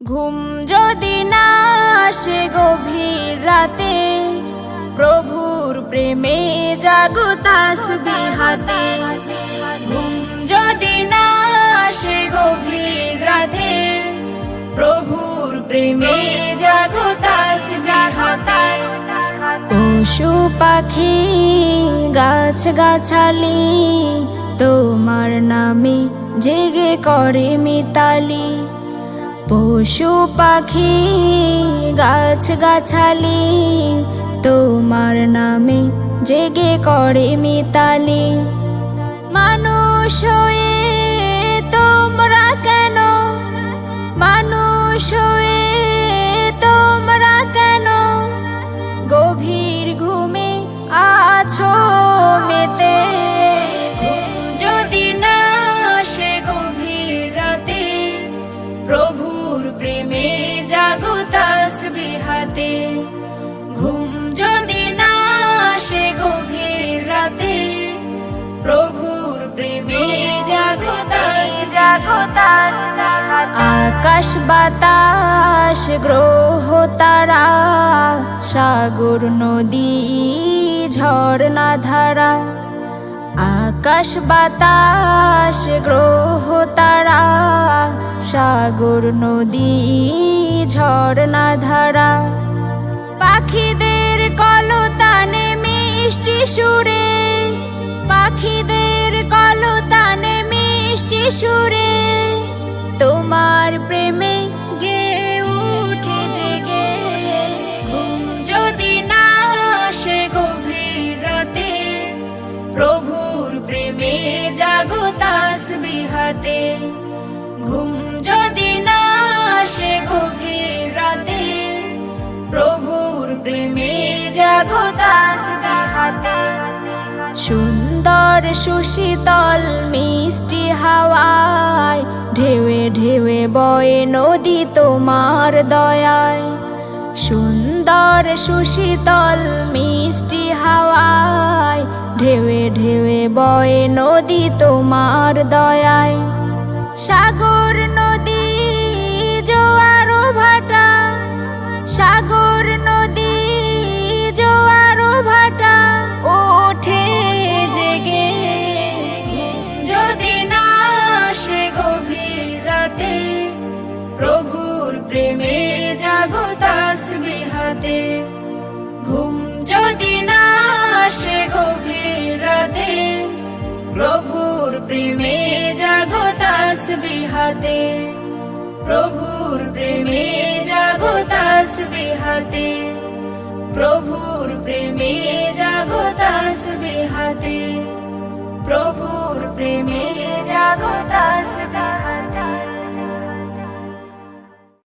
ঘুম যদি না আসে গভীর রাতে, প্রভুর প্রেমে জাগো তাসবিহ হাতে। ঘুম যদি না আসে গভীর রাতে, প্রভুর প্রেমে জাগো তাসবিহ হাতে। পশু পাখি গাছ গাছালি তোমার নামে জেগে করে মিতালি। পশু পাখি গাছ গাছালি তোমার নামে জেগে করে মিতালি। মানুষ হয়ে তোমরা কেন, মানুষ হয়ে তোমরা কেন গভীর ঘুমে আছো মেতে। যদি না আসে গভীর রাতে, প্রভুর প্রেমে জাগো তাসবিহ হাতে। ঘুম যদি না আসে গভীর রাতে, প্রভুর প্রেমে জাগো তাসবিহ হাতে। আকাশ বাতাস গ্রহ তারা, সাগর নদী ঝর্ণা ধারা। আকাশ বাতাস গ্রহ তারা, সাগর নদী ঝর্ণা ধারা। পাখিদের কলতানে মিষ্টি সুরে, পাখিদের কলতানে মিষ্টি সুরে তোমার প্রেমে গেয়ে উঠে জেগে। ঘুম যদি না আসে গভীর রাতে, প্রভুর প্রেমে জাগো তাসবিহ হাতে। ঘুম যদি না আসে গভীর রাতে, প্রভুর প্রেমে জাগো তাসবিহ হাতে। সুন্দর সুশীতল মিষ্টি হাওয়ায় ঢেউে ঢেউে বয়ে নদী তোমার দয়ায়। সুন্দর সুশীতল মিষ্টি হাওয়ায় ঢেউে ঢেউে বয়ে নদী তোমার দয়ায়। সাগর নদী জোয়ার ভাটা, সাগর নদী জোয়ার ভাটা ওঠে জেগে। যদি না আসে গভীর রাতে, প্রভুর প্রেমে জাগো তাসবিহ হাতে। ঘুম যদি না আসে গভীর রাতে, প্রভুর প্রেমে জাগো তাসবিহ হাতে। প্রভুর প্রেমে জাগো তাসবিহ হাতে। প্রভুর প্রেমে জাগো তাসবিহ হাতে।